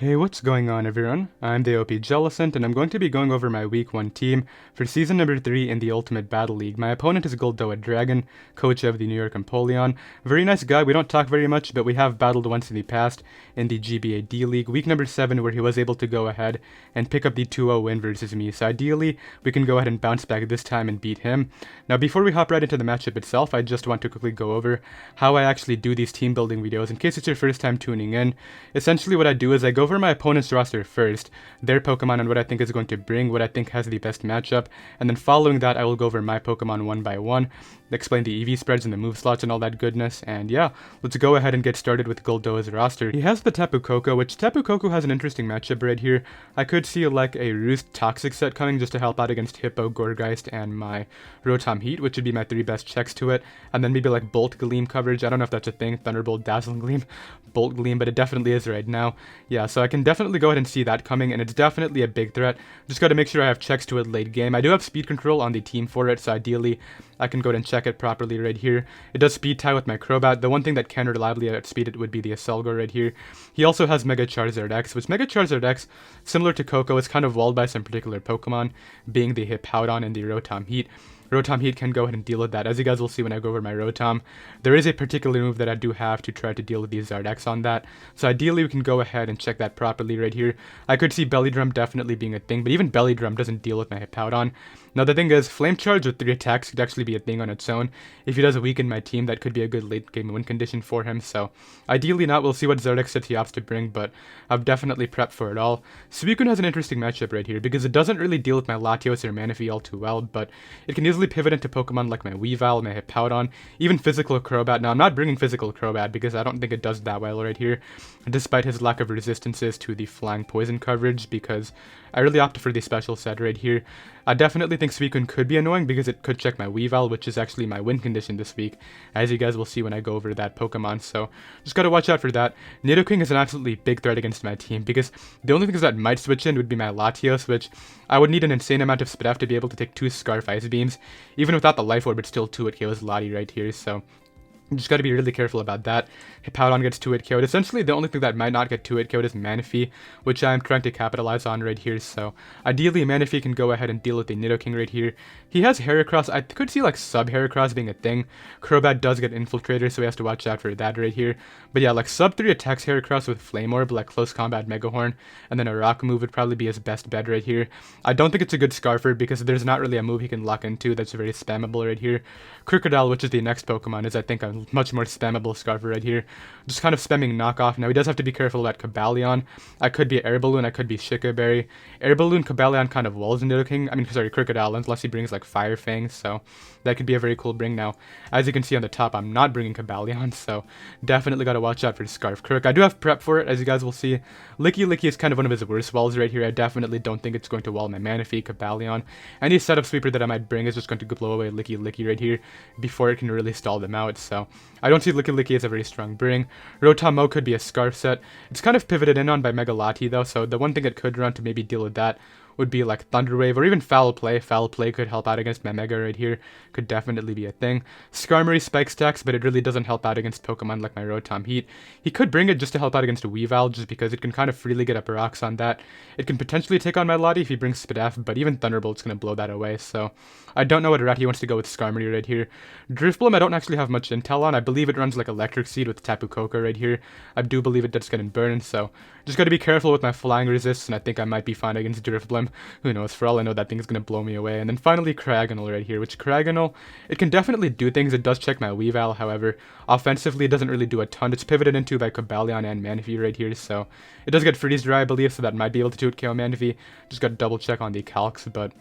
Hey, what's going on everyone? I'm the OPJellicent and I'm going to be going over my week 1 team for season number 3 in the Ultimate Battle League. My opponent is GoldoaDragon, coach of the New York Empoleon. Very nice guy, we don't talk very much, but we have battled once in the past in the GBAD League, week number 7, where he was able to go ahead and pick up the 2-0 win versus me. So ideally, we can go ahead and bounce back this time and beat him. Now before we hop right into the matchup itself, I just want to quickly go over how I actually do these team building videos in case it's your first time tuning in. Essentially what I do is I go over my opponent's roster first, their Pokemon and what I think is going to bring, what I think has the best matchup, and then following that I will go over my Pokemon one by one, explain the EV spreads and the move slots and all that goodness, and yeah, let's go ahead and get started with Goldoa's roster. He has the Tapu Koko, which Tapu Koko has an interesting matchup right here. I could see like a Roost Toxic set coming just to help out against Hippo, Gourgeist, and my Rotom-Heat, which would be my 3 best checks to it, and then maybe like Bolt Gleam coverage. I don't know if that's a thing, Thunderbolt, Dazzling Gleam, Bolt Gleam, but it definitely is right now. Yeah, so I can definitely go ahead and see that coming, and it's definitely a big threat. Just got to make sure I have checks to it late game. I do have speed control on the team for it, so ideally I can go ahead and check it properly right here. It does speed tie with my Crobat. The one thing that can reliably outspeed it would be the Aselgo right here. He also has Mega Charizard X, which Mega Charizard X, similar to Koko, is kind of walled by some particular Pokemon, being the Hippowdon and the Rotom-Heat. Rotom-Heat can go ahead and deal with that. As you guys will see when I go over my Rotom, there is a particular move that I do have to try to deal with the Zardex on that. So ideally we can go ahead and check that properly right here. I could see Belly Drum definitely being a thing, but even Belly Drum doesn't deal with my Hippowdon. Now the thing is, Flame Charge with 3 attacks could actually be a thing on its own. If he does weaken my team, that could be a good late game win condition for him. So ideally not, we'll see what Zardex sets he opts to bring, but I've definitely prepped for it all. Suicune has an interesting matchup right here, because it doesn't really deal with my Latias or Manaphy all too well, but it can easily pivot into Pokemon like my Weavile, my Hippowdon, even Physical Crobat. Now I'm not bringing Physical Crobat because I don't think it does that well right here, despite his lack of resistances to the Flying Poison coverage, because I really opted for the special set right here. I definitely think Suicune could be annoying because it could check my Weavile, which is actually my win condition this week, as you guys will see when I go over that Pokemon, so just gotta watch out for that. Nidoking is an absolutely big threat against my team, because the only things that might switch in would be my Latios, which I would need an insane amount of Spadaf to be able to take 2 Scarf Ice Beams. Even without the Life Orb, it's still 2-hit KOs Lottie right here, so just got to be really careful about that. Hippowdon gets 2-hit KO'd. Essentially, the only thing that might not get 2-hit KO'd is Manaphy, which I'm trying to capitalize on right here. So, ideally, Manaphy can go ahead and deal with the Nidoking right here. He has Heracross. I could see, like, sub-Heracross being a thing. Crobat does get Infiltrator, so he has to watch out for that right here. But yeah, like, sub-3 attacks Heracross with Flame Orb, like Close Combat Megahorn, and then a Rock move would probably be his best bet right here. I don't think it's a good Scarfer, because there's not really a move he can lock into that's very spammable right here. Crocodile, which is the next Pokemon, is, I think, a much more spammable Scarfer right here. Just kind of spamming knockoff. Now he does have to be careful about Cobalion. I could be Air Balloon, I could be Chica Berry. Air Balloon, Cobalion kind of walls Nidoking. I mean, sorry, Crocodile, unless he brings like Fire Fangs, so that could be a very cool bring. Now, as you can see on the top, I'm not bringing Cobalion, so definitely gotta watch out for Scarf Crook. I do have prep for it, as you guys will see. Licky Licky is kind of one of his worst walls right here. I definitely don't think it's going to wall my Manaphy, Cobalion. Any setup sweeper that I might bring is just going to blow away Licky Licky right here before it can really stall them out, so I don't see Licky Licky as a very strong bring. Rotom-Mo could be a Scarf set. It's kind of pivoted in on by Mega Lati though, so the one thing it could run to maybe deal with that would be like Thunder Wave or even Foul Play. Foul Play could help out against my Mega right here. Could definitely be a thing. Skarmory Spike Stacks, but it really doesn't help out against Pokemon like my Rotom-Heat. He could bring it just to help out against a Weavile, just because it can kind of freely get up rocks on that. It can potentially take on my Lottie if he brings Spadaf, but even Thunderbolt's gonna blow that away, so I don't know what route he wants to go with Skarmory right here. Drifblim I don't actually have much intel on. I believe it runs like Electric Seed with Tapu Koko right here. I do believe it does get in burn, so just gotta be careful with my flying resist, and I think I might be fine against Drifblim. Who knows, for all I know that thing is gonna blow me away. And then finally Cragganol right here, which Cragganol, it can definitely do things. It does check my Weavile, however, offensively it doesn't really do a ton. It's pivoted into by Cobalion and Manaphy right here, so it does get Freeze Dry I believe, so that might be able to 2-hit KO Manaphy. Just gotta double check on the calcs, but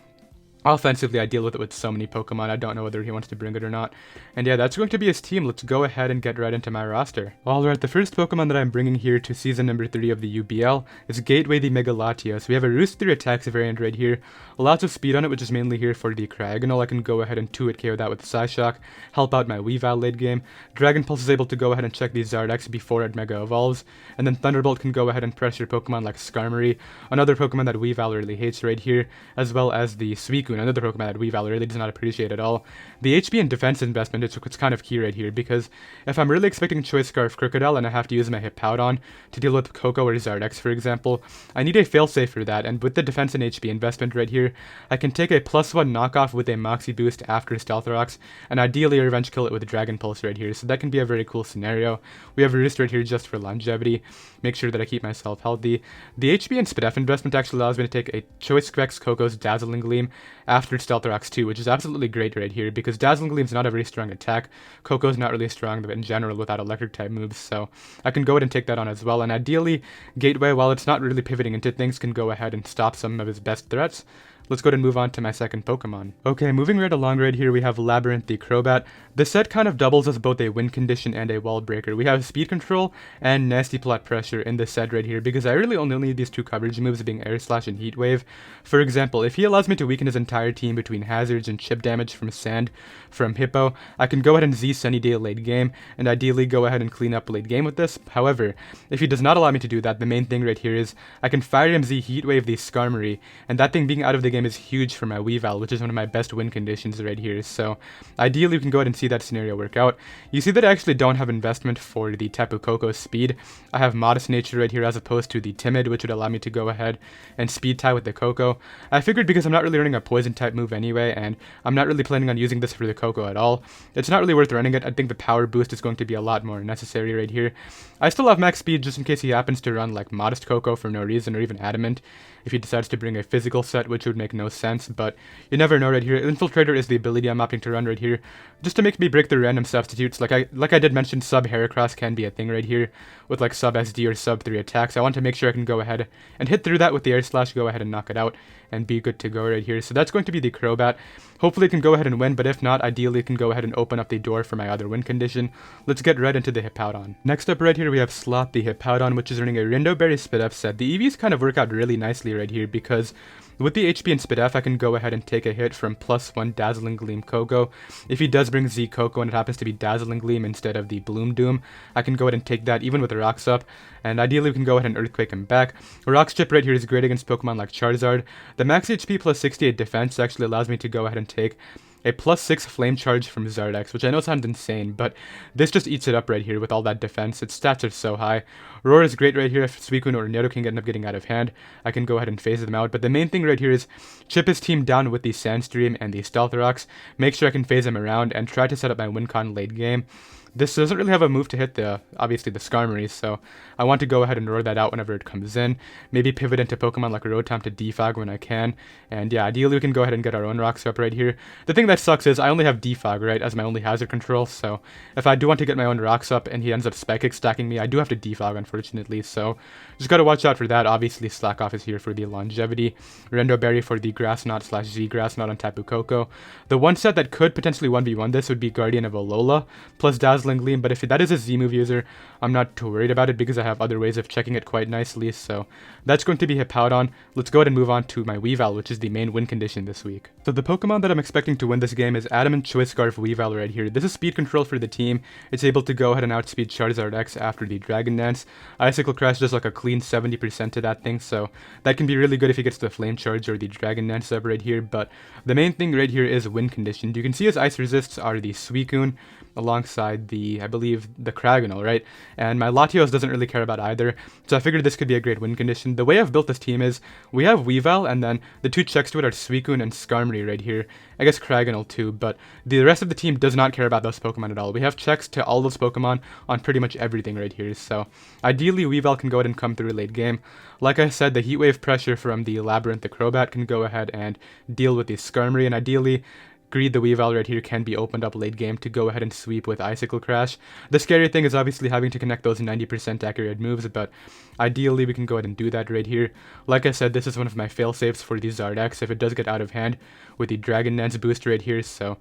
offensively, I deal with it with so many Pokemon, I don't know whether he wants to bring it or not. And yeah, that's going to be his team. Let's go ahead and get right into my roster. Alright, the first Pokemon that I'm bringing here to season number 3 of the UBL is Gateway the Mega Latias. We have a Roost 3 attacks variant right here. Lots of speed on it, which is mainly here for the Cragganol. I can go ahead and 2-hit KO that with Psyshock, help out my Weavile late game. Dragon Pulse is able to go ahead and check the Zardex before it Mega Evolves. And then Thunderbolt can go ahead and pressure Pokemon like Skarmory, another Pokemon that Weavile really hates right here, as well as the Suicune Suicune, another Pokemon that Weavile really does not appreciate at all. The HP and defense investment is what's kind of key right here, because if I'm really expecting Choice Scarf Crocodile and I have to use my Hippowdon to deal with Koko or Zardex, for example, I need a failsafe for that, and with the defense and HP investment right here, I can take a +1 knockoff with a Moxie boost after Stealth Rocks, and ideally revenge kill it with Dragon Pulse right here, so that can be a very cool scenario. We have Roost right here just for longevity, make sure that I keep myself healthy. The HP and SPDF investment actually allows me to take a Choice Specs Koko's Dazzling Gleam after Stealth Rocks too, which is absolutely great right here, because Dazzling Gleam's not a very strong attack, Koko's not really strong in general without electric type moves, so I can go ahead and take that on as well, and ideally, Gateway, while it's not really pivoting into things, can go ahead and stop some of his best threats. Let's go ahead and move on to my second Pokemon. Okay, moving right along right here, we have Labyrinth the Crobat. The set kind of doubles as both a wind condition and a wall breaker. We have speed control and nasty plot pressure in this set right here, because I really only need these two coverage moves being Air Slash and Heat Wave. For example, if he allows me to weaken his entire team between hazards and chip damage from Sand from Hippo, I can go ahead and Z Sunny Day late game, and ideally go ahead and clean up late game with this. However, if he does not allow me to do that, the main thing right here is I can Fire MZ Heat Wave the Skarmory, and that thing being out of the game is huge for my Weavile, which is one of my best win conditions right here. So ideally we can go ahead and see that scenario work out. You see that I actually don't have investment for the Tapu Koko speed. I have Modest Nature right here as opposed to the Timid, which would allow me to go ahead and speed tie with the Koko. I figured because I'm not really running a poison type move anyway, and I'm not really planning on using this for the Koko at all, it's not really worth running it. I think the power boost is going to be a lot more necessary right here. I still have max speed just in case he happens to run like Modest Koko for no reason, or even Adamant if he decides to bring a physical set, which would make no sense, but you never know right here. Infiltrator is the ability I'm opting to run right here, just to make me break the random substitutes. Like I did mention, sub Heracross can be a thing right here, with like sub SD or sub 3 attacks. I want to make sure I can go ahead and hit through that with the Air Slash, go ahead and knock it out, and be good to go right here. So that's going to be the Crobat. Hopefully it can go ahead and win, but if not, ideally it can go ahead and open up the door for my other win condition. Let's get right into the Hippowdon. Next up right here we have Slot the Hippowdon, which is running a Rindo Berry SPDF set. The EVs kind of work out really nicely right here, because with the HP and SPDF, I can go ahead and take a hit from +1 Dazzling Gleam Koko. If he does bring Z Koko and it happens to be Dazzling Gleam instead of the Bloom Doom, I can go ahead and take that even with the Rocks up, and ideally we can go ahead and Earthquake him back. Rocks Chip right here is great against Pokemon like Charizard. The max HP plus 68 defense actually allows me to go ahead and take a +6 Flame Charge from Zardex, which I know sounds insane, but this just eats it up right here with all that defense. Its stats are so high. Roar is great right here if Suicune or Nidoking end up getting out of hand. I can go ahead and phase them out, but the main thing right here is chip his team down with the Sandstream and the Stealth Rocks, make sure I can phase them around, and try to set up my win con late game. This doesn't really have a move to hit obviously the Skarmory, so I want to go ahead and roar that out whenever it comes in. Maybe pivot into Pokemon like Rotom to defog when I can. And yeah, ideally we can go ahead and get our own rocks up right here. The thing that sucks is I only have defog, right, as my only hazard control, so if I do want to get my own rocks up and he ends up Spike stacking me, I do have to defog, unfortunately, so just gotta watch out for that. Obviously Slack Off is here for the longevity, Rendo Berry for the Grass Knot / Z Grass Knot on Tapu Koko. The one set that could potentially 1v1 this would be Guardian of Alola plus Dazzling Gleam, but if that is a Z-move user, I'm not too worried about it because I have other ways of checking it quite nicely, so that's going to be Hippowdon. Let's go ahead and move on to my Weavile, which is the main win condition this week. So the Pokemon that I'm expecting to win this game is Adamant Choice Scarf Weavile right here. This is speed control for the team. It's able to go ahead and outspeed Charizard X after the Dragon Dance. Icicle Crash does like a clean 70% to that thing, so that can be really good if he gets the Flame Charge or the Dragon Dance up right here, but the main thing right here is win condition. You can see his ice resists are the Suicune alongside the, I believe, the Kragonal, right? And my Latios doesn't really care about either, so I figured this could be a great win condition. The way I've built this team is, we have Weavile, and then the two checks to it are Suicune and Skarmory right here. I guess Kragonal too, but the rest of the team does not care about those Pokemon at all. We have checks to all those Pokemon on pretty much everything right here, so ideally Weavile can go ahead and come through late game. Like I said, the Heat Wave pressure from the Labyrinth, the Crobat, can go ahead and deal with the Skarmory, and ideally Greed the Weavile right here can be opened up late game to go ahead and sweep with Icicle Crash. The scary thing is obviously having to connect those 90% accurate moves, but ideally we can go ahead and do that right here. Like I said, this is one of my fail-safes for the Zardex if it does get out of hand with the Dragon Dance boost right here, so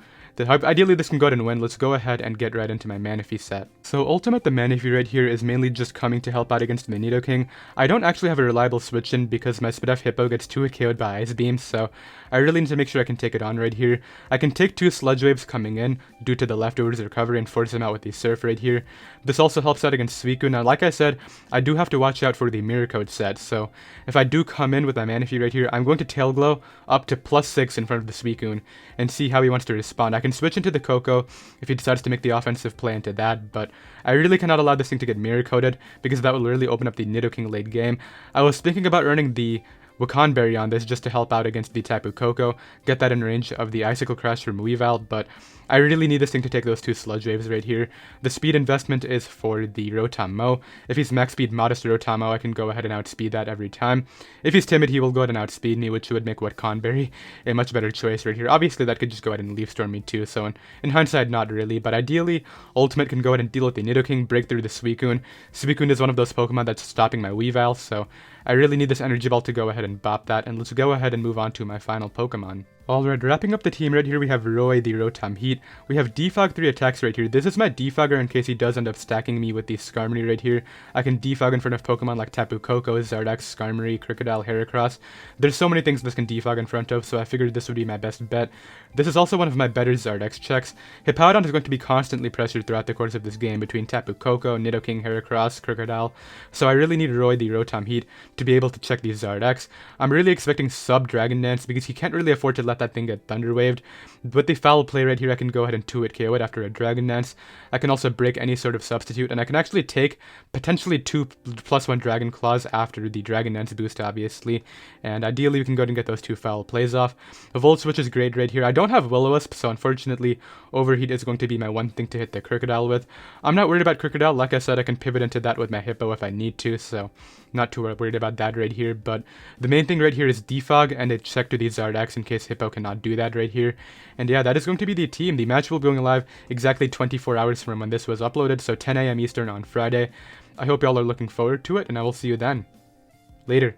ideally this can go ahead and win. Let's go ahead and get right into my Manaphy set. So Ultimate the Manaphy right here is mainly just coming to help out against the Nidoking. I don't actually have a reliable switch in because my SPDF Hippo gets 2 KO'd by Ice Beam, so I really need to make sure I can take it on right here. I can take 2 Sludge Waves coming in due to the leftovers recovery and force him out with the Surf right here. This also helps out against Suicune. Now, like I said, I do have to watch out for the Mirror Coat set, so if I do come in with my Manaphy right here, I'm going to Tail Glow up to +6 in front of the Suicune and see how he wants to respond. I can switch into the Koko if he decides to make the offensive play into that, but I really cannot allow this thing to get Mirror Coated because that will really open up the Nidoking late game. I was thinking about earning the Wakanberry on this just to help out against the Tapu Koko, get that in range of the Icicle Crash from Weavile, but I really need this thing to take those 2 Sludge Waves right here. The speed investment is for the Rotom-Mo. If he's max speed modest Rotom-Mo, I can go ahead and outspeed that every time. If he's timid, he will go ahead and outspeed me, which would make Wakanberry a much better choice right here. Obviously, that could just go ahead and Leaf Storm me too, so in hindsight, not really, but ideally, Ultimate can go ahead and deal with the Nidoking, break through the Suicune. Suicune is one of those Pokemon that's stopping my Weavile, so I really need this Energy Ball to go ahead and bop that, and let's go ahead and move on to my final Pokemon. Alright, wrapping up the team right here, we have Roy, the Rotom-Heat. We have Defog 3 attacks right here. This is my Defogger in case he does end up stacking me with the Skarmory right here. I can Defog in front of Pokemon like Tapu Koko, Zardax, Skarmory, Crocodile, Heracross. There's so many things this can Defog in front of, so I figured this would be my best bet. This is also one of my better Zardax checks. Hippowdon is going to be constantly pressured throughout the course of this game between Tapu Koko, Nidoking, Heracross, Crocodile, so I really need Roy, the Rotom-Heat, to be able to check these Zardax. I'm really expecting sub-Dragon Dance because he can't really afford to let that thing get Thunder Waved. With the Foul Play right here, I can go ahead and 2-hit KO it after a Dragon Dance. I can also break any sort of substitute, and I can actually take potentially 2 +1 Dragon Claws after the Dragon Dance boost, obviously, and ideally we can go ahead and get those 2 Foul Plays off. The Volt Switch is great right here. I don't have Will-O-Wisp, so unfortunately Overheat is going to be my one thing to hit the Crocodile with. I'm not worried about Crocodile. Like I said, I can pivot into that with my Hippo if I need to, so not too worried about that right here, but the main thing right here is Defog and a check to the Zardax in case Hippo cannot do that right here. And yeah, that is going to be the team. The match will be going live exactly 24 hours from when this was uploaded, so 10 AM Eastern on Friday. I hope y'all are looking forward to it, and I will see you then. Later.